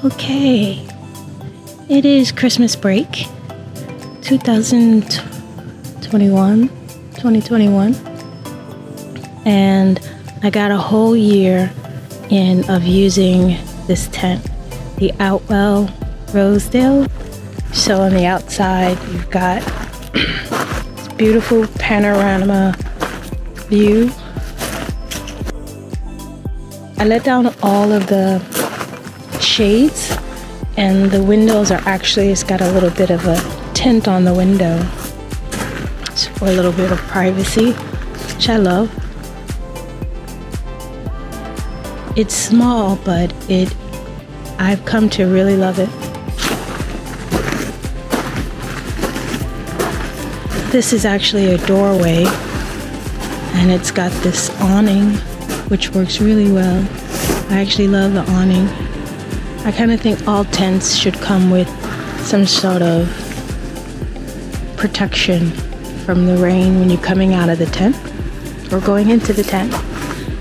Okay, it is Christmas break, 2021, and I got a whole year in of using this tent, the Outwell Rosedale. So on the outside, you've got this beautiful panorama view. I let down all of the shades, and the windows are actually, it's got a little bit of a tint on the window. It's for a little bit of privacy, which I love. It's small, but I've come to really love it. This is actually a doorway, and it's got this awning, which works really well. I actually love the awning. I kind of think all tents should come with some sort of protection from the rain when you're coming out of the tent or going into the tent.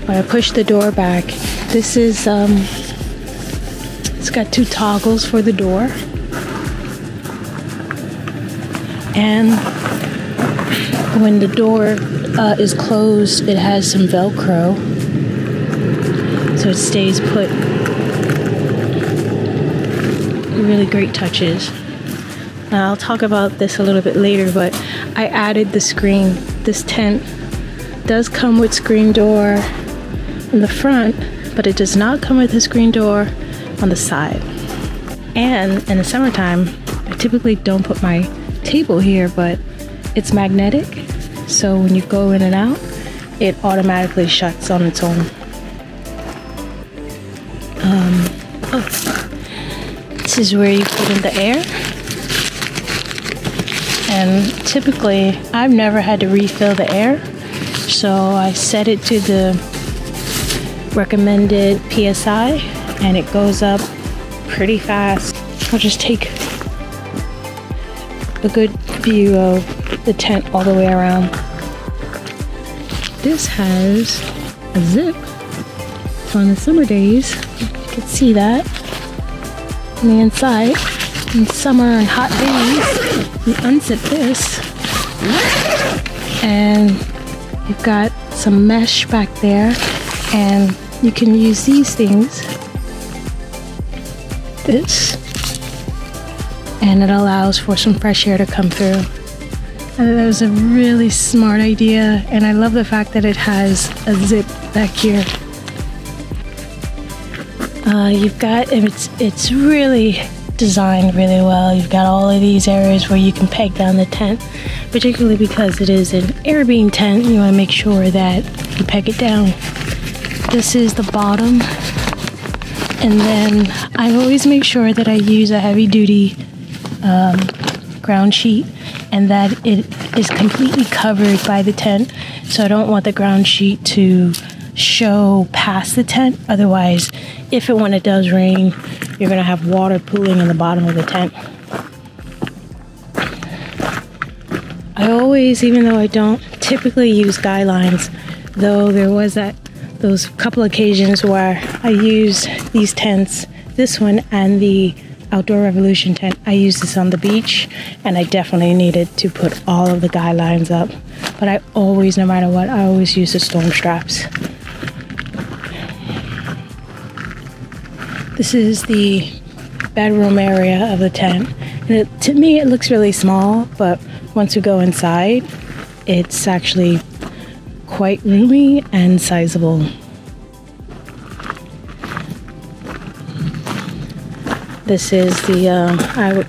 When I push the door back, this is, it's got two toggles for the door. And when the door is closed, it has some Velcro, so it stays put. Really great touches. Now, I'll talk about this a little bit later, but I added the screen. This tent does come with screen door in the front, but it does not come with a screen door on the side. And in the summertime, I typically don't put my table here, but it's magnetic, so when you go in and out, it automatically shuts on its own. This is where you put in the air, and typically I've never had to refill the air, so I set it to the recommended PSI and it goes up pretty fast. I'll just take a good view of the tent all the way around. This has a zip, so on the summer days you can see that on the inside. In summer and hot days, you unzip this and you've got some mesh back there, and you can use these things, this, and it allows for some fresh air to come through. I thought that was a really smart idea, and I love the fact that it has a zip back here. You've got, it's really designed really well. You've got all of these areas where you can peg down the tent, particularly because it is an air beam tent. You want to make sure that you peg it down. This is the bottom, and then I always make sure that I use a heavy duty ground sheet, and that it is completely covered by the tent, so I don't want the ground sheet to show past the tent. Otherwise, when it does rain, you're going to have water pooling in the bottom of the tent. I always, even though I don't typically use guy lines, though there was those couple occasions where I used these tents, this one and the Outdoor Revolution tent, I used this on the beach, and I definitely needed to put all of the guy lines up. But I always, no matter what, I always use the storm straps. This is the bedroom area of the tent. And to me, it looks really small, but once you go inside, it's actually quite roomy and sizable. This is the,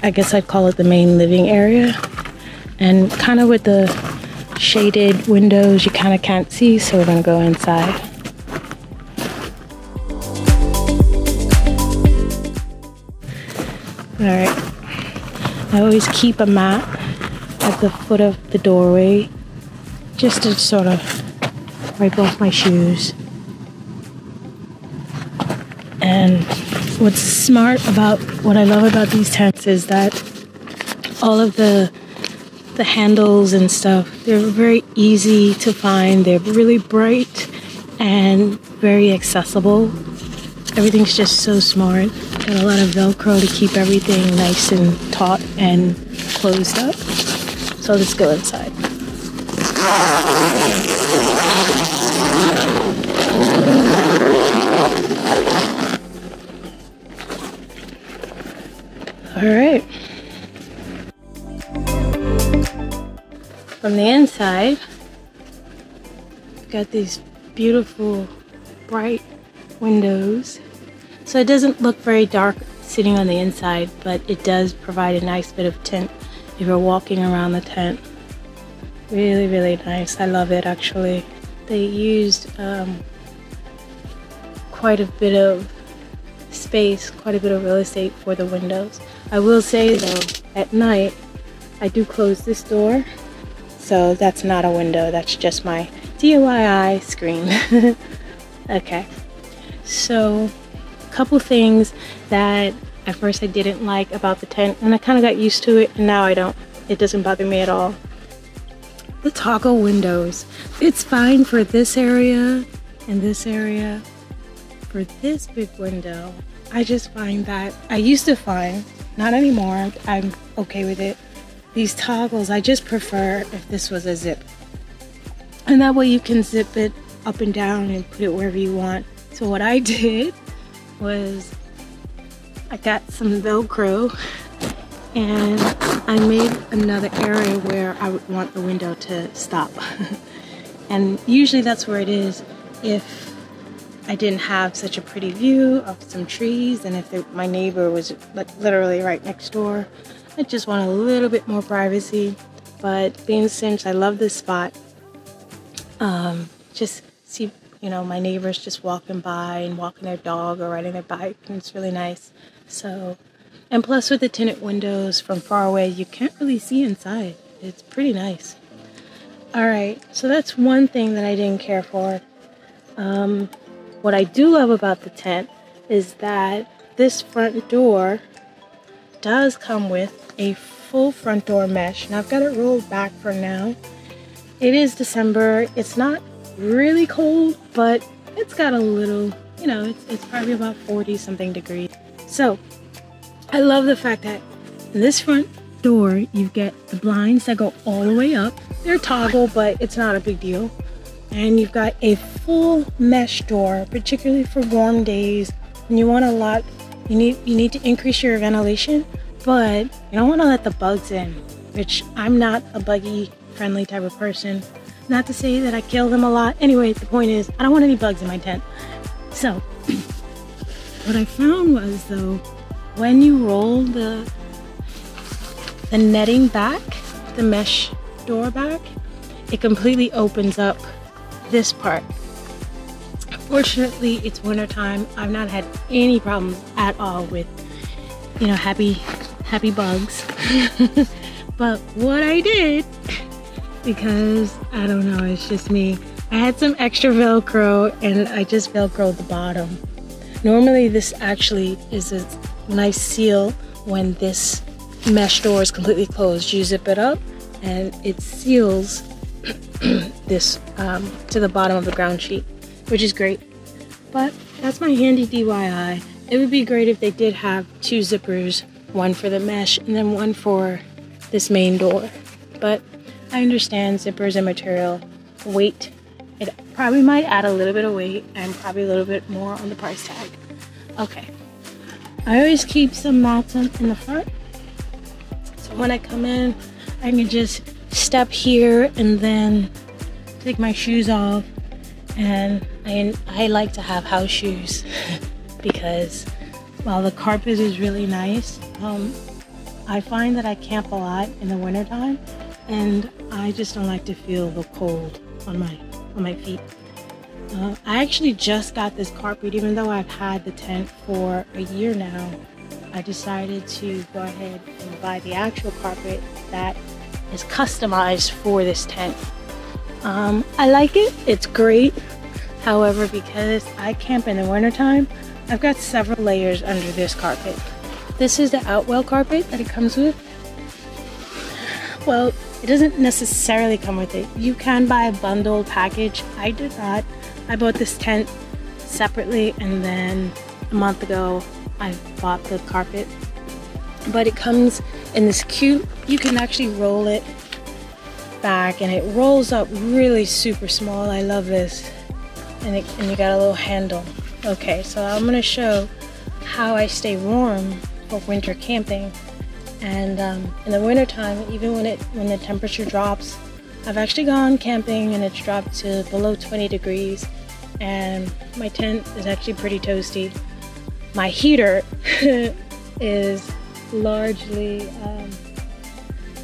I guess I'd call it the main living area. And kind of with the shaded windows, you kind of can't see, so we're going to go inside. Alright, I always keep a mat at the foot of the doorway just to sort of wipe off my shoes. And what's smart about, what I love about these tents is that all of the handles and stuff, they're very easy to find. They're really bright and very accessible. Everything's just so smart. Got a lot of Velcro to keep everything nice and taut and closed up. So let's go inside. All right. From the inside, got these beautiful bright windows. So it doesn't look very dark sitting on the inside, but it does provide a nice bit of tint if you're walking around the tent. Really, really nice. I love it actually. They used quite a bit of space, quite a bit of real estate for the windows. I will say though, at night, I do close this door. So that's not a window, that's just my DIY screen. Okay, so a couple things that at first I didn't like about the tent, and I kind of got used to it, and now I don't. It doesn't bother me at all. The toggle windows. It's fine for this area and this area. For this big window, I just find that, I used to find, not anymore, I'm okay with it. These toggles, I just prefer if this was a zip. And that way you can zip it up and down and put it wherever you want. So what I did was I got some Velcro and I made another area where I would want the window to stop. And usually that's where it is if I didn't have such a pretty view of some trees, and if my neighbor was like literally right next door. I just want a little bit more privacy, but being since I love this spot, just see, you know, my neighbors just walking by and walking their dog or riding their bike, and it's really nice. So, and plus with the tinted windows from far away, you can't really see inside. It's pretty nice. All right, so that's one thing that I didn't care for. What I do love about the tent is that this front door does come with a full front door mesh. Now I've got it rolled back for now. It is December. It's not really cold, but it's got a little, you know, it's probably about 40 something degrees. So I love the fact that in this front door you get the blinds that go all the way up. They're toggle, but it's not a big deal. And you've got a full mesh door, particularly for warm days when you want a lot. You need to increase your ventilation, but you don't want to let the bugs in, which I'm not a buggy friendly type of person. Not to say that I kill them a lot. Anyway, the point is I don't want any bugs in my tent. So what I found was though, when you roll the netting back, the mesh door back, it completely opens up this part. Fortunately, it's winter time. I've not had any problems at all with, you know, happy bugs. But what I did, because I don't know, it's just me, I had some extra Velcro and I just Velcroed the bottom. Normally this actually is a nice seal when this mesh door is completely closed. You zip it up and it seals this to the bottom of the ground sheet, which is great. But that's my handy DIY. It would be great if they did have two zippers, one for the mesh and then one for this main door. But I understand zippers and material, weight, it probably might add a little bit of weight and probably a little bit more on the price tag. Okay, I always keep some mats in the front, so when I come in I can just step here and then take my shoes off. And I like to have house shoes because while the carpet is really nice, I find that I camp a lot in the wintertime and I just don't like to feel the cold on my feet. I actually just got this carpet, even though I've had the tent for a year now. I decided to go ahead and buy the actual carpet that is customized for this tent. I like it, it's great. However, because I camp in the wintertime, I've got several layers under this carpet. This is the Outwell carpet that it comes with. Well, it doesn't necessarily come with it. You can buy a bundled package. I did not. I bought this tent separately and then a month ago I bought the carpet, but it comes in this cute, you can actually roll it back and it rolls up really super small. I love this. And you got a little handle. Okay, so I'm gonna show how I stay warm for winter camping. And in the winter time, even when the temperature drops, I've actually gone camping and it's dropped to below 20 degrees and my tent is actually pretty toasty. My heater is largely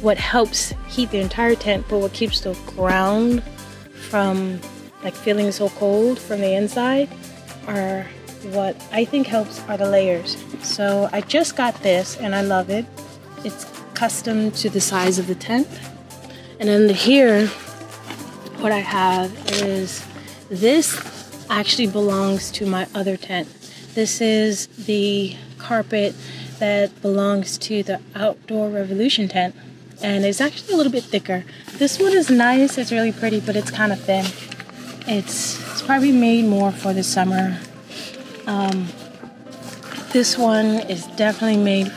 what helps heat the entire tent, but what keeps the ground from like feeling so cold from the inside are what I think helps are the layers. So I just got this and I love it. It's custom to the size of the tent. And then here, what I have is this actually belongs to my other tent. This is the carpet that belongs to the Outdoor Revolution tent. And it's actually a little bit thicker. This one is nice, it's really pretty, but it's kind of thin. It's probably made more for the summer. This one is definitely made,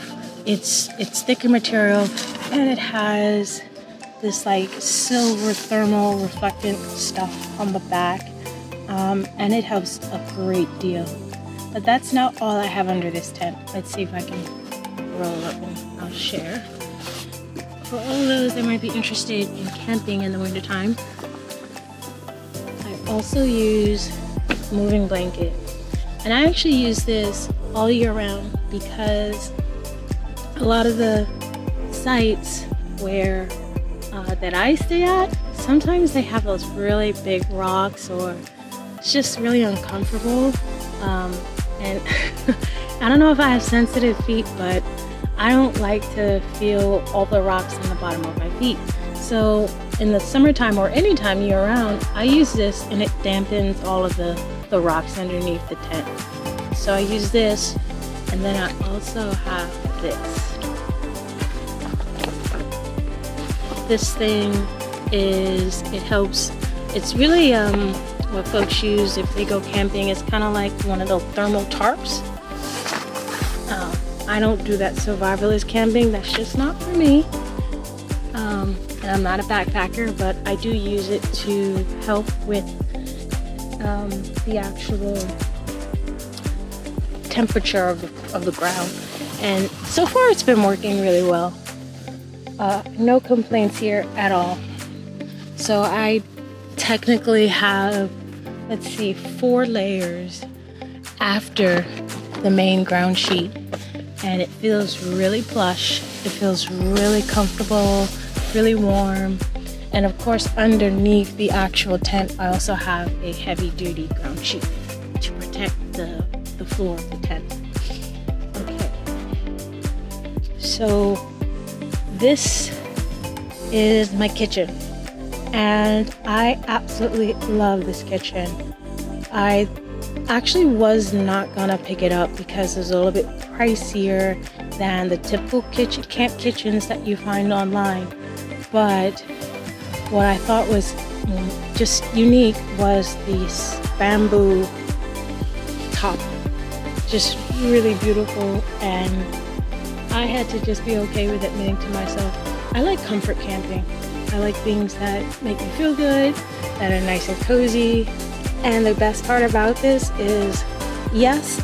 it's thicker material and it has this like silver thermal reflectant stuff on the back. And it helps a great deal. But that's not all I have under this tent. Let's see if I can roll up and I'll share. For all those that might be interested in camping in the wintertime, I also use a moving blanket. And I actually use this all year round because a lot of the sites where that I stay at, sometimes they have those really big rocks or it's just really uncomfortable. And I don't know if I have sensitive feet, but I don't like to feel all the rocks on the bottom of my feet. So in the summertime or anytime year round, I use this and it dampens all of the rocks underneath the tent. So I use this, and then I also have this. This thing is, it helps, it's really what folks use if they go camping. It's kind of like one of those thermal tarps. I don't do that survivalist camping, that's just not for me. And I'm not a backpacker, but I do use it to help with the actual temperature of the ground. And so far it's been working really well. No complaints here at all. So I technically have, let's see, 4 layers after the main ground sheet. And it feels really plush. It feels really comfortable, really warm. And of course, underneath the actual tent, I also have a heavy duty ground sheet to protect the floor of the tent. Okay. So this is my kitchen. And I absolutely love this kitchen. I actually was not gonna pick it up because it's a little bit pricier than the typical camp kitchens that you find online. But what I thought was just unique was this bamboo top. Just really beautiful, and I had to just be okay with admitting to myself, I like comfort camping. I like things that make me feel good, that are nice and cozy. And the best part about this is, yes,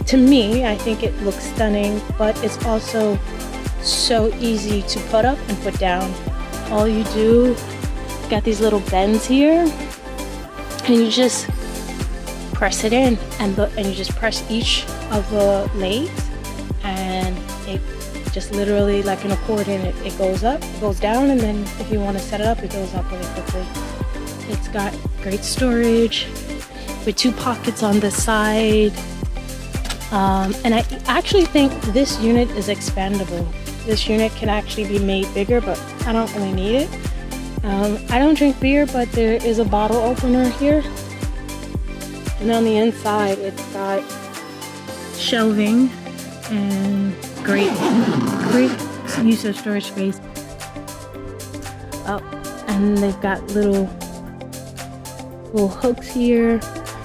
to me, I think it looks stunning, but it's also so easy to put up and put down. All you do, got these little bends here, and you just press it in, and you just press each of the legs, and it just literally, like an accordion, it goes up, it goes down, and then if you want to set it up, it goes up really quickly. It's got great storage with 2 pockets on the side. And I actually think this unit is expandable. This unit can actually be made bigger, but I don't really need it. I don't drink beer, but there is a bottle opener here. And on the inside, it's got shelving and great use of storage space. Oh, and they've got little hooks here.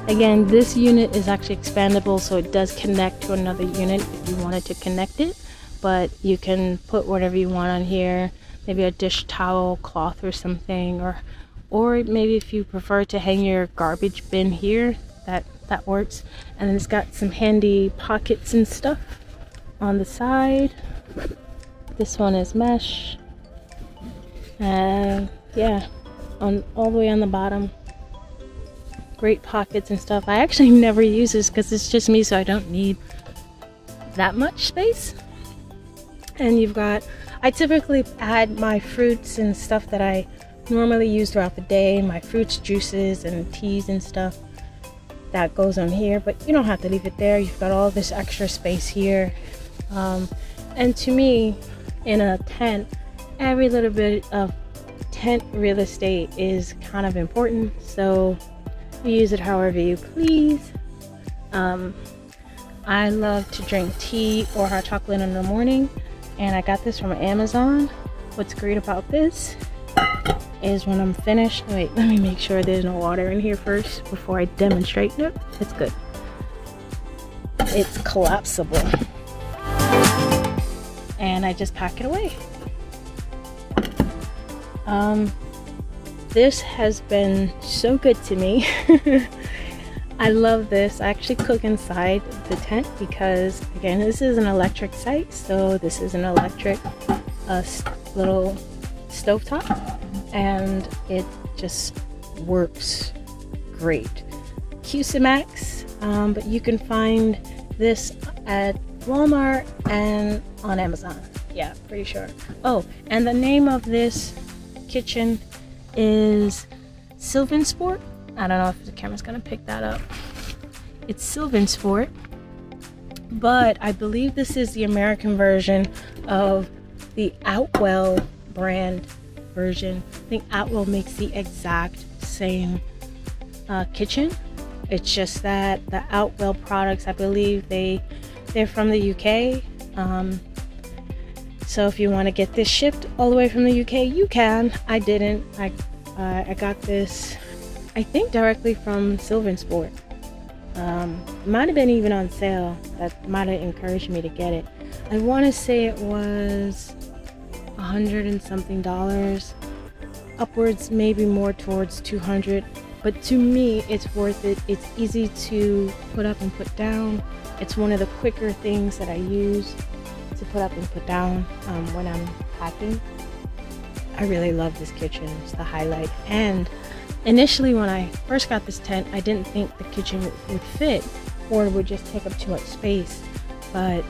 Again, this unit is actually expandable, so it does connect to another unit if you wanted to connect it, but you can put whatever you want on here, maybe a dish towel, cloth or something, or maybe if you prefer to hang your garbage bin here, that works. And then it's got some handy pockets and stuff on the side. This one is mesh, and yeah, on all the way on the bottom, great pockets and stuff. I actually never use this because it's just me, so I don't need that much space. And you've got, I typically add my fruits and stuff that I normally use throughout the day, my fruits, juices and teas and stuff. That goes on here, but you don't have to leave it there. You've got all this extra space here. And to me, in a tent, every little bit of tent real estate is kind of important, so you use it however you please. I love to drink tea or hot chocolate in the morning, and I got this from Amazon. What's great about this is when I'm finished, wait, let me make sure there's no water in here first before I demonstrate. Nope, it's good. It's collapsible, and I just pack it away. This has been so good to me. I love this. I actually cook inside the tent because, again, this is an electric site, so this is an electric little stovetop, and it just works great. CUSIMAX, but you can find this at Walmart and on Amazon. Yeah, pretty sure. Oh, and the name of this kitchen is SylvanSport. I don't know if the camera's gonna pick that up. It's SylvanSport, but I believe this is the American version of the Outwell brand version. I think Outwell makes the exact same kitchen. It's just that the Outwell products, I believe they're from the UK. So if you want to get this shipped all the way from the UK, you can. I didn't. I got this, I think, directly from SylvanSport. Might have been even on sale. That might have encouraged me to get it. I want to say it was $100 and something, upwards, maybe more towards 200. But to me, it's worth it. It's easy to put up and put down. It's one of the quicker things that I use to put up and put down when I'm packing. I really love this kitchen. It's the highlight. And initially, when I first got this tent, I didn't think the kitchen would fit or would just take up too much space. But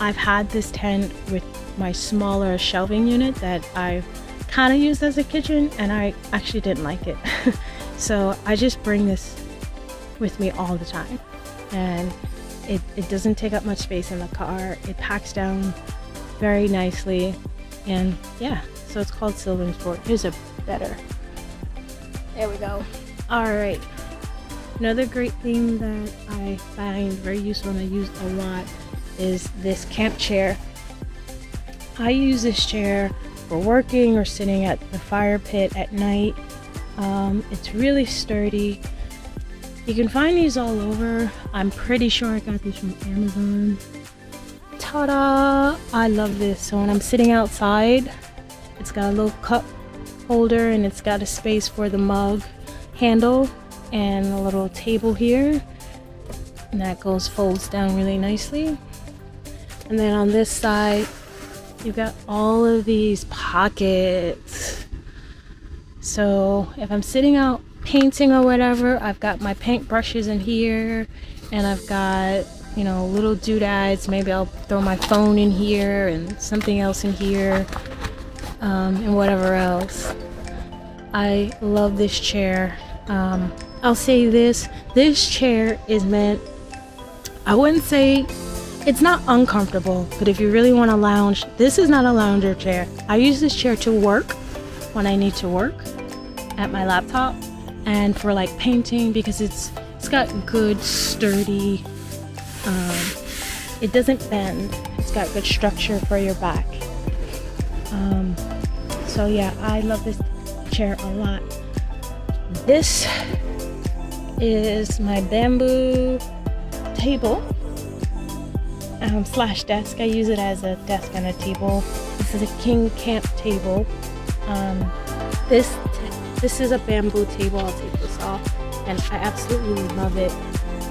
I've had this tent with my smaller shelving unit that I've kind of used as a kitchen, and I actually didn't like it. So I just bring this with me all the time, and it doesn't take up much space in the car. It packs down very nicely, and yeah, so it's called SylvanSport. Here's a better. There we go. All right, another great thing that I find very useful and I use a lot is this camp chair. I use this chair for working or sitting at the fire pit at night. It's really sturdy. You can find these all over. I'm pretty sure I got these from Amazon. Ta-da! I love this. So when I'm sitting outside, it's got a little cup holder and it's got a space for the mug handle and a little table here. And that folds down really nicely. And then on this side, you've got all of these pockets. So if I'm sitting out painting or whatever, I've got my paint brushes in here, and I've got, you know, little doodads. Maybe I'll throw my phone in here and something else in here, and whatever else. I love this chair. I'll say this chair is meant, I wouldn't say, it's not uncomfortable, but if you really want to lounge, this is not a lounger chair. I use this chair to work when I need to work at my laptop, and for like painting, because it's got good sturdy, it doesn't bend. It's got good structure for your back. So yeah, I love this chair a lot. This is my bamboo table slash desk. I use it as a desk and a table. This is a king camp table. This is a bamboo table. I'll take this off, and I absolutely love it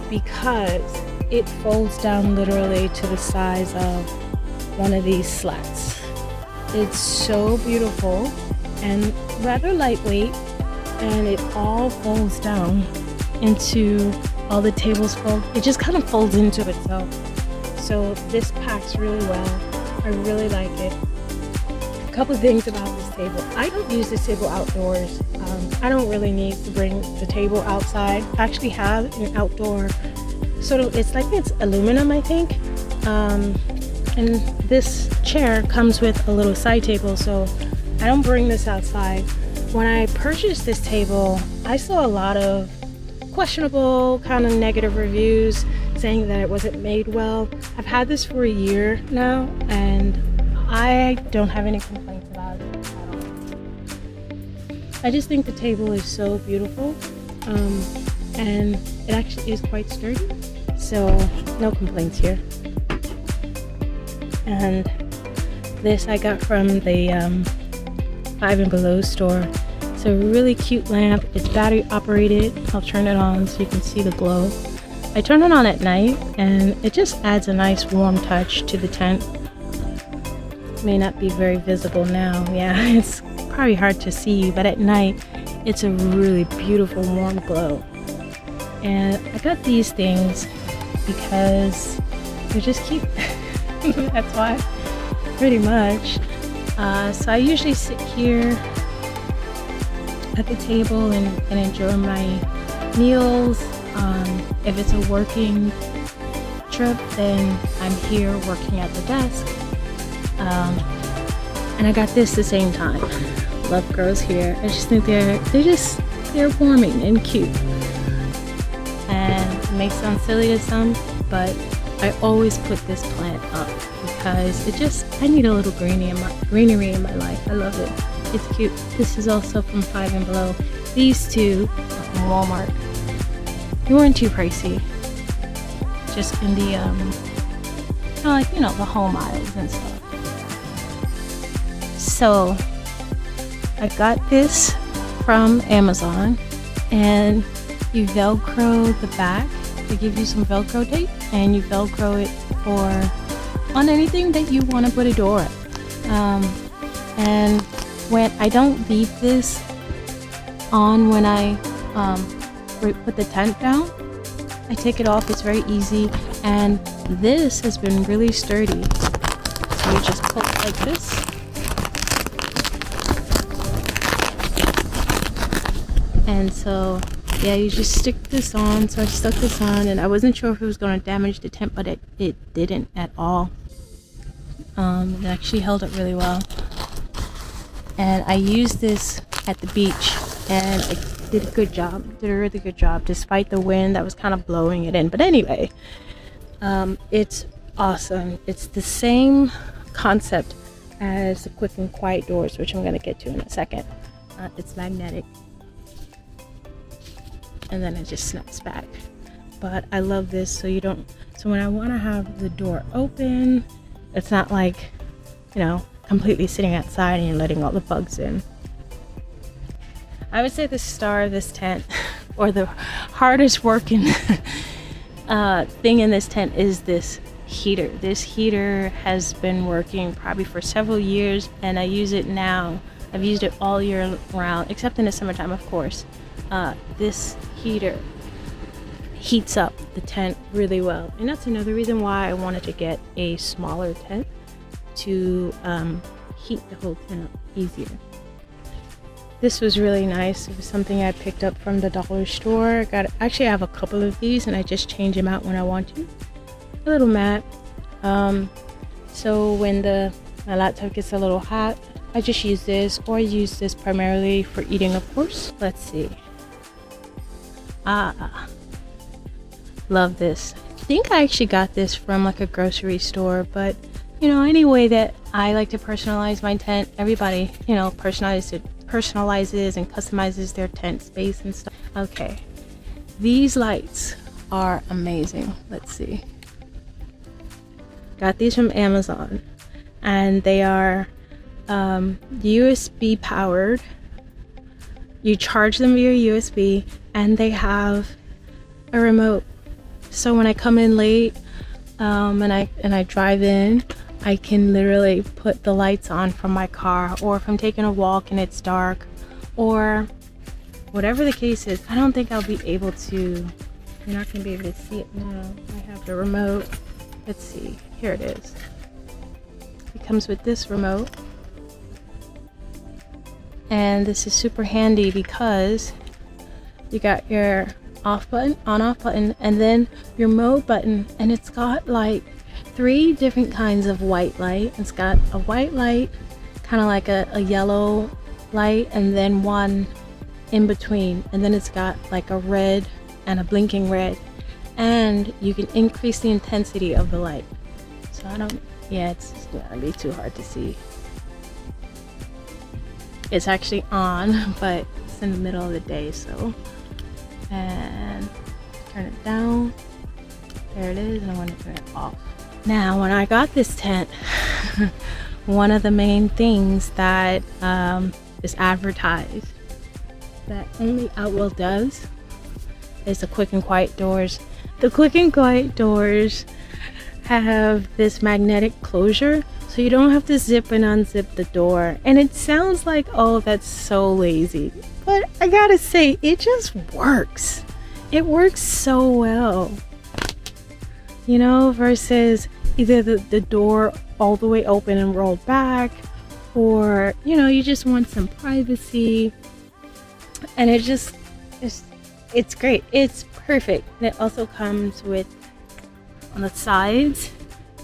because it folds down literally to the size of one of these slats. It's so beautiful and rather lightweight, and it all folds down into all the tables fold. It just kind of folds into itself. So this packs really well. I really like it. A couple of things about this table. I don't use this table outdoors. I don't really need to bring the table outside. I actually have an outdoor sort of, it's aluminum, I think. And this chair comes with a little side table, so I don't bring this outside. When I purchased this table, I saw a lot of questionable, kind of negative reviews saying that it wasn't made well. I've had this for a year now, and I don't have any complaints about it at all. I just think the table is so beautiful, and it actually is quite sturdy, so no complaints here. And this I got from the 5 and Below store. It's a really cute lamp. It's battery operated. I'll turn it on so you can see the glow. I turn it on at night, and it just adds a nice warm touch to the tent. May not be very visible now. Yeah, it's probably hard to see, but at night it's a really beautiful warm glow. And I got these things because they're just cute. That's why, pretty much. So I usually sit here at the table and enjoy my meals. If it's a working trip, then I'm here working at the desk. And I got this the same time. Love girls here. I just think they're warming and cute. And it may sound silly to some, but I always put this plant up because I need a little greenery in my life. I love it. It's cute. This is also from 5 and Below. These two are from Walmart. They weren't too pricey. Just in the the home aisles and stuff. So I got this from Amazon, and you Velcro the back. They give you some Velcro tape, and you Velcro it on anything that you want to put a door at. And when I don't leave this on when I put the tent down, I take it off. It's very easy, and this has been really sturdy. So you just pull it like this, and so yeah, you just stick this on. So I stuck this on, and I wasn't sure if it was going to damage the tent, but it didn't at all. It actually held up really well, and I used this at the beach, and it did a good job. Did a really good job despite the wind that was kind of blowing it in. But anyway, it's awesome. It's the same concept as the quick and quiet doors, which I'm going to get to in a second. It's magnetic, and then it just snaps back. But I love this, so when I want to have the door open, it's not like, completely sitting outside and you're letting all the bugs in. I would say the star of this tent, or the hardest working thing in this tent, is this heater. This heater has been working probably for several years, and I use it now. I've used it all year round, except in the summertime, of course. This heater heats up the tent really well, and that's another reason why I wanted to get a smaller tent to heat the whole tent up easier. This was really nice. It was something I picked up from the dollar store. Actually, I have a couple of these, and I just change them out when I want to. A little mat. So when my laptop gets a little hot, I just use this, or I use this primarily for eating, of course. Let's see. Love this. I think I actually got this from like a grocery store, but any way that I like to personalize my tent, everybody, personalizes and customizes their tent space and stuff. Okay, These lights are amazing. Let's see. Got these from Amazon, and they are USB powered. You charge them via USB, and they have a remote. So when I come in late and I drive in, I can literally put the lights on from my car, or if I'm taking a walk and it's dark, or whatever the case is. I don't think I'll be able to, you're not going to be able to see it now. I have the remote. Let's see, here it is. It comes with this remote, and this is super handy because you got your off button, on off button, and then your mode button, and it's got like 3 different kinds of white light. It's got a white light, kind of like a yellow light, and then one in between, and then it's got like a red and a blinking red, and you can increase the intensity of the light. So I don't, yeah, it's gonna be too hard to see. It's actually on, but it's in the middle of the day, so. And turn it down. There it is, and I want to turn it off. Now, when I got this tent, one of the main things that is advertised that only Outwell does is the quick and quiet doors. The quick and quiet doors have this magnetic closure, so you don't have to zip and unzip the door. And it sounds like, oh, that's so lazy, but I gotta say, it just works. It works so well, you know, versus either the door all the way open and rolled back, or, you know, you just want some privacy. And it's great. It's perfect. And it also comes with, on the sides,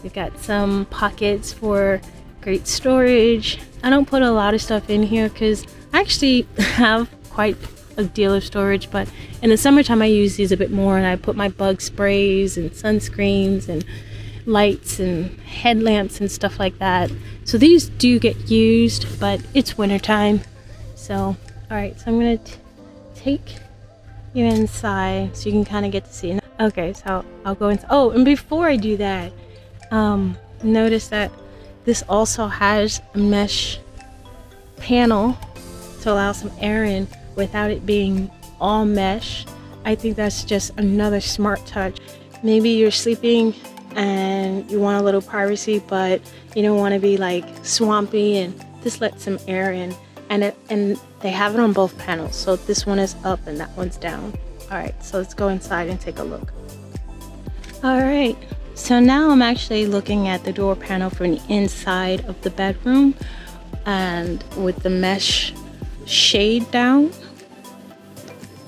you've got some pockets for great storage. I don't put a lot of stuff in here because I actually have quite a deal of storage, but in the summertime I use these a bit more, and I put my bug sprays and sunscreens and lights and headlamps and stuff like that. So these do get used, but it's wintertime. So alright, so I'm gonna take you inside so you can kind of get to see. Okay, so I'll go inside. Oh, and before I do that, notice that this also has a mesh panel to allow some air in without it being all mesh. I think that's just another smart touch. Maybe you're sleeping and you want a little privacy, but you don't want to be like swampy, and just let some air in. And they have it on both panels, so this one is up and that one's down. All right, so let's go inside and take a look. All right, so now I'm actually looking at the door panel from the inside of the bedroom, and with the mesh shade down,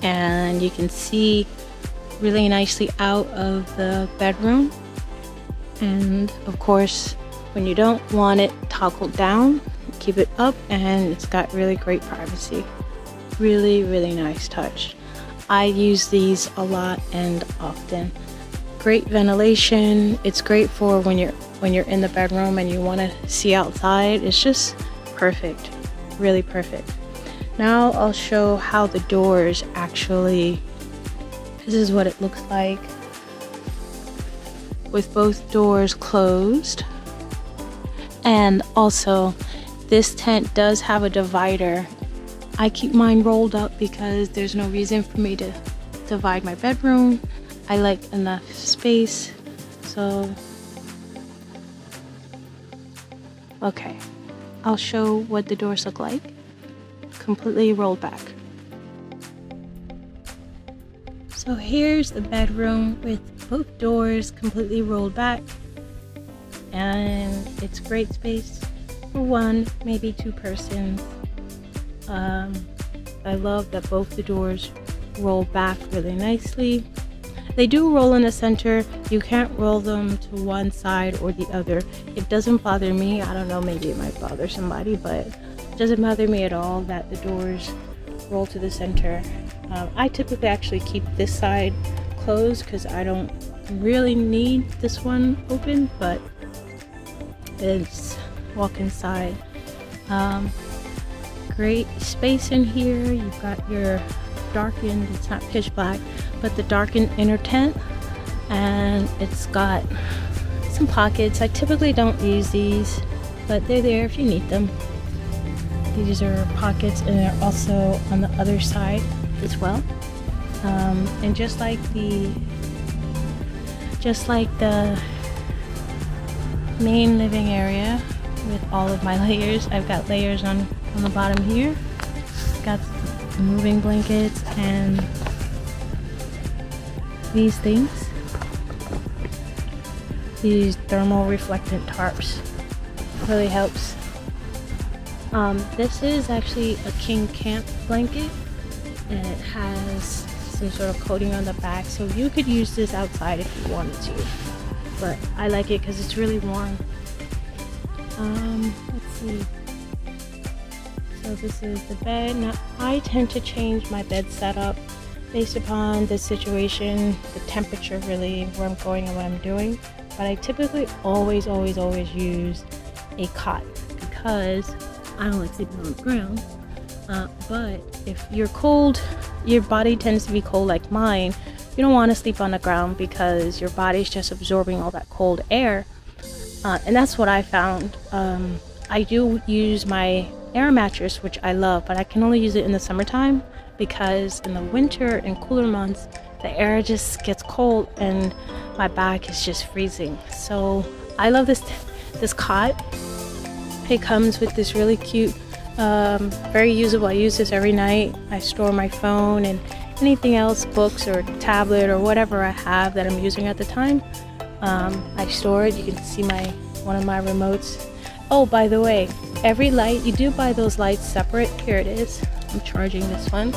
and you can see really nicely out of the bedroom. And of course, when you don't want it toggled down, keep it up, and it's got really great privacy. Really, really nice touch. I use these a lot and often. Great ventilation. It's great for when you're in the bedroom and you want to see outside. It's just perfect. Really perfect. Now I'll show how the doors actually, this is what it looks like with both doors closed. And also, this tent does have a divider. I keep mine rolled up because there's no reason for me to divide my bedroom. I like enough space. So, okay, I'll show what the doors look like, completely rolled back. So here's the bedroom with both doors completely rolled back, and it's great space for 1, maybe 2 persons. I love that both the doors roll back really nicely. They do roll in the center. You can't roll them to one side or the other. It doesn't bother me. I don't know, maybe it might bother somebody, but it doesn't bother me at all that the doors roll to the center. I typically actually keep this side closed because I don't really need this one open, but let's walk inside. Great space in here. You've got your darkened, it's not pitch black, but the darkened inner tent, and it's got some pockets. I typically don't use these, but they're there if you need them. These are pockets, and they're also on the other side as well. And just like the main living area with all of my layers, I've got layers on the bottom here. Got moving blankets and these things, these thermal reflectant tarps. Really helps. This is actually a king camp blanket, and it has some sort of coating on the back, so you could use this outside if you wanted to, but I like it because it's really warm. Let's see. So this is the bed. Now I tend to change my bed setup based upon the situation, the temperature, really, where I'm going and what I'm doing, but I typically always use a cot because I don't like sleeping on the ground. But if you're cold, your body tends to be cold like mine, you don't want to sleep on the ground because your body's just absorbing all that cold air. And that's what I found. I do use my air mattress, which I love, but I can only use it in the summertime because in the winter and cooler months, the air just gets cold and my back is just freezing. So I love this cot. It comes with this really cute, very usable. I use this every night. I store my phone and anything else, books or tablet or whatever I have that I'm using at the time. I store it. You can see one of my remotes. Oh, by the way, every light, you do buy those lights separate. Here it is. I'm charging this one.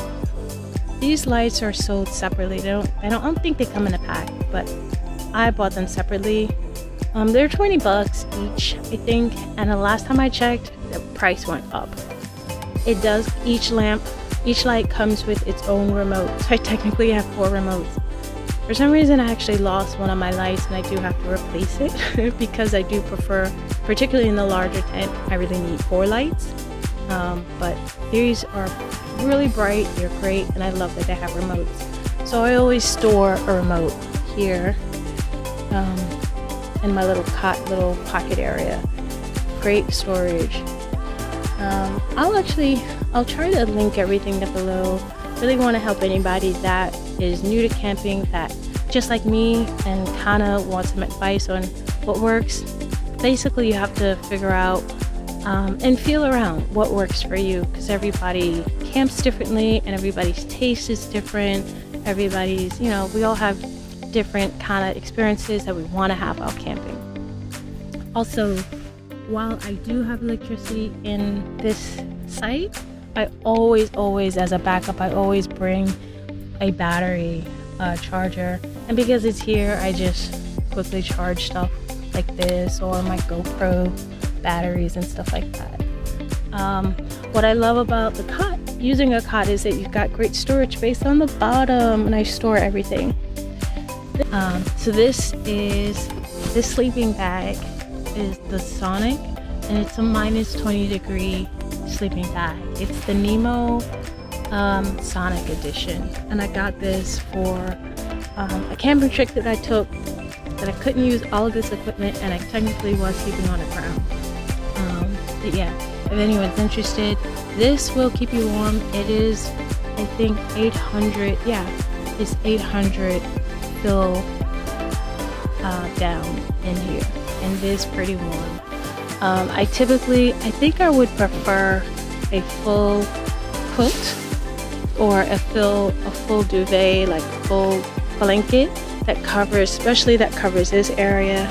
These lights are sold separately. I don't think they come in a pack, but I bought them separately. They're 20 bucks each, I think, and the last time I checked, the price went up. It does, each light comes with its own remote, so I technically have 4 remotes. For some reason, I actually lost one of my lights and I do have to replace it because I do prefer, particularly in the larger tent, I really need 4 lights. But these are really bright, they're great, and I love that they have remotes. So I always store a remote here in my little pocket area. Great storage. I'll try to link everything down below. Really want to help anybody that is new to camping, that just like me and kind of want some advice on what works. Basically, you have to figure out and feel around what works for you, because everybody camps differently and everybody's taste is different. Everybody's, we all have different kind of experiences that we want to have while camping. Also, while I do have electricity in this site, I always as a backup, I always bring a battery charger, and because it's here, I just quickly charge stuff like this or my GoPro batteries and stuff like that. What I love about the cot, using a cot, is that you've got great storage space on the bottom, and I store everything. So this sleeping bag is the Sonic, and it's a -20-degree sleeping bag. It's the Nemo Sonic edition, and I got this for a camping trip that I took that I couldn't use all of this equipment, and I technically was sleeping on the ground. But yeah, if anyone's interested, this will keep you warm. It is, I think, 800. Yeah, it's 800 fill down in here, and it is pretty warm. I think I would prefer a full quilt or a full duvet, like a full blanket that covers, especially that covers this area.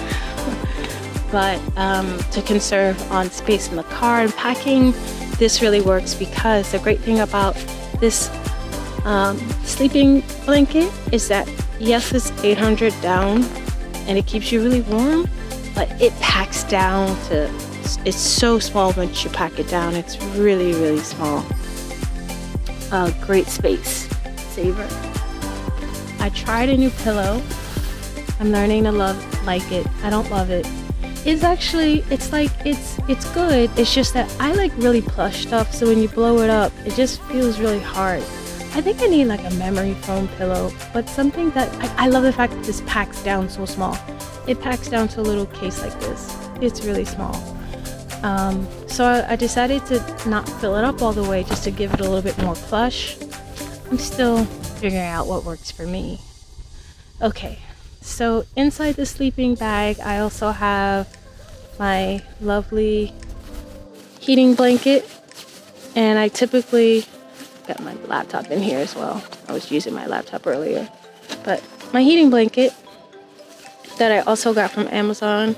But to conserve on space in the car and packing, this really works, because the great thing about this sleeping blanket is that, yes, it's 800 down and it keeps you really warm, but it packs down to, it's so small once you pack it down. It's really, really small. Great space saver. I tried a new pillow. I'm learning to like it. I don't love it. It's actually, it's good. It's just that I like really plush stuff, so when you blow it up, it just feels really hard. I think I need like a memory foam pillow, but something that I love the fact that this packs down so small. It packs down to a little case like this. It's really small. So I decided to not fill it up all the way, just to give it a little bit more plush. I'm still figuring out what works for me. Okay, so inside the sleeping bag, I also have my lovely heating blanket, and I typically got my laptop in here as well. I was using my laptop earlier, but my heating blanket that I also got from Amazon,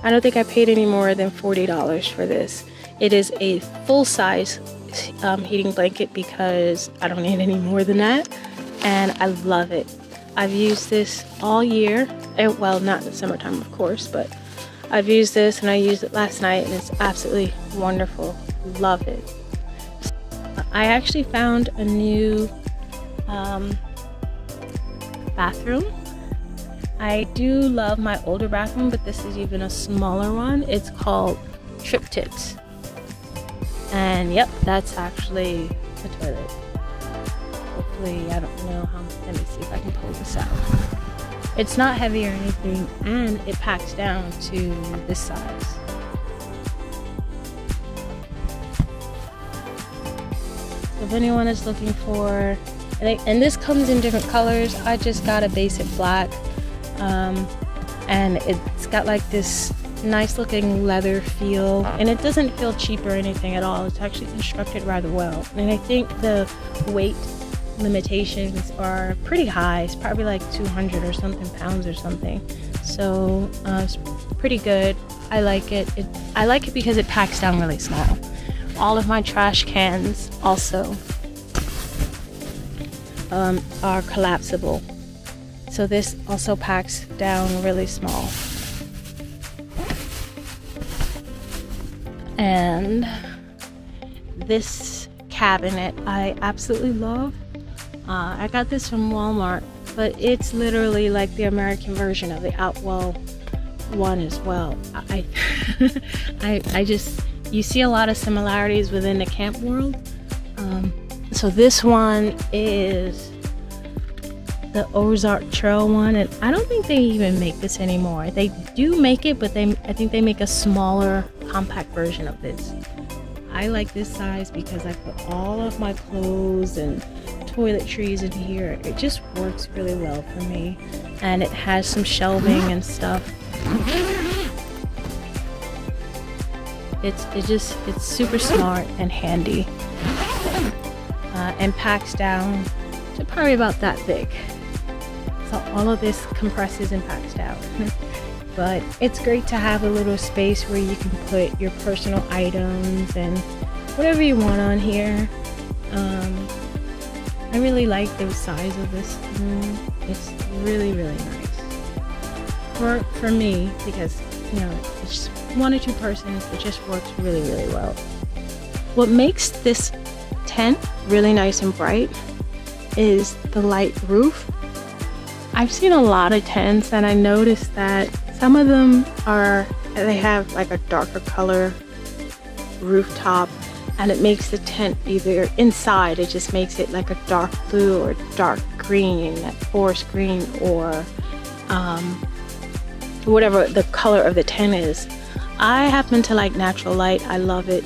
I don't think I paid any more than $40 for this. It is a full-size heating blanket because I don't need any more than that, and I love it. I've used this all year, well, not in the summertime of course, but I've used this and I used it last night and it's absolutely wonderful. Love it. I actually found a new bathroom. I do love my older bathroom, but this is even a smaller one. It's called Trip Tips. And yep, that's actually a toilet. Hopefully, I don't know how, let me see if I can pull this out. It's not heavy or anything, and it packs down to this size. So if anyone is looking for, and this comes in different colors, I just got a basic black, and it's got like this nice looking leather feel, and it doesn't feel cheap or anything at all. It's actually constructed rather well, and I think the weight limitations are pretty high. It's probably like 200 or something pounds or something, so it's pretty good. I like it. I like it because it packs down really small. All of my trash cans also are collapsible, so this also packs down really small. And this cabinet I absolutely love. I got this from Walmart, but it's literally like the American version of the Outwell one as well. I just, you see a lot of similarities within the camp world. So this one is the Ozark Trail one, and I don't think they even make this anymore. They do make it, but I think they make a smaller, compact version of this. I like this size because I put all of my clothes and toiletries in here. It just works really well for me, and it has some shelving and stuff. It's super smart and handy, and packs down to probably about that big. So all of this compresses and packs down. But it's great to have a little space where you can put your personal items and whatever you want on here. I really like the size of this room. It's really, really nice. For me, because, you know, it's just 1 or 2 persons, it just works really, really well. What makes this tent really nice and bright is the light roof. I've seen a lot of tents, and I noticed that some of them they have like a darker color rooftop, and it makes the tent either inside, it just makes it like a dark blue or dark green, that forest green, or whatever the color of the tent is. I happen to like natural light. I love it,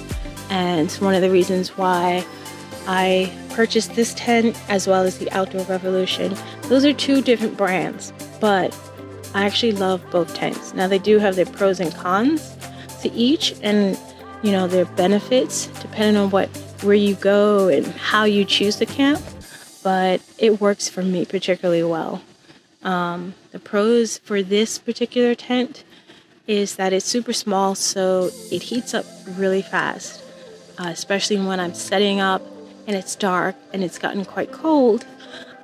and it's one of the reasons why I purchased this tent as well as the Outdoor Revolution. Those are 2 different brands, but I actually love both tents. Now, they do have their pros and cons to each, and you know, their benefits depending on where you go and how you choose to camp, but it works for me particularly well. The pros for this particular tent is that it's super small, so it heats up really fast, especially when I'm setting up and it's dark and it's gotten quite cold.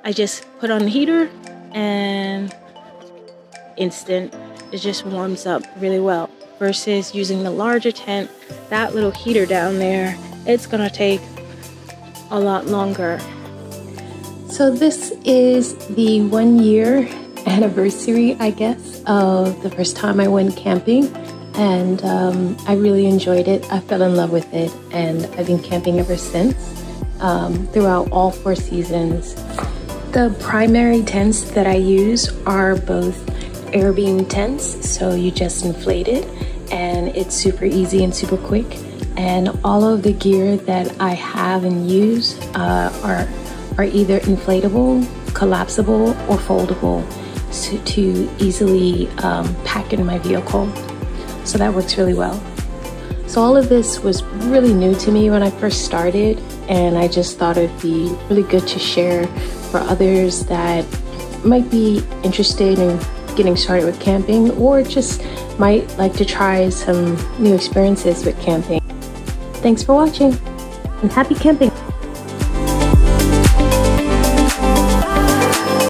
I just put on the heater and instant, it just warms up really well. Versus using the larger tent, that little heater down there, it's gonna take a lot longer. So this is the 1-year anniversary, I guess, of the first time I went camping, and I really enjoyed it. I fell in love with it, and I've been camping ever since. throughout all 4 seasons. The primary tents that I use are both air beam tents, so you just inflate it and it's super easy and super quick. And all of the gear that I have and use are either inflatable, collapsible, or foldable to easily pack in my vehicle. So that works really well. So all of this was really new to me when I first started, and I just thought it'd be really good to share for others that might be interested in getting started with camping, or just might like to try some new experiences with camping. Thanks for watching, and happy camping!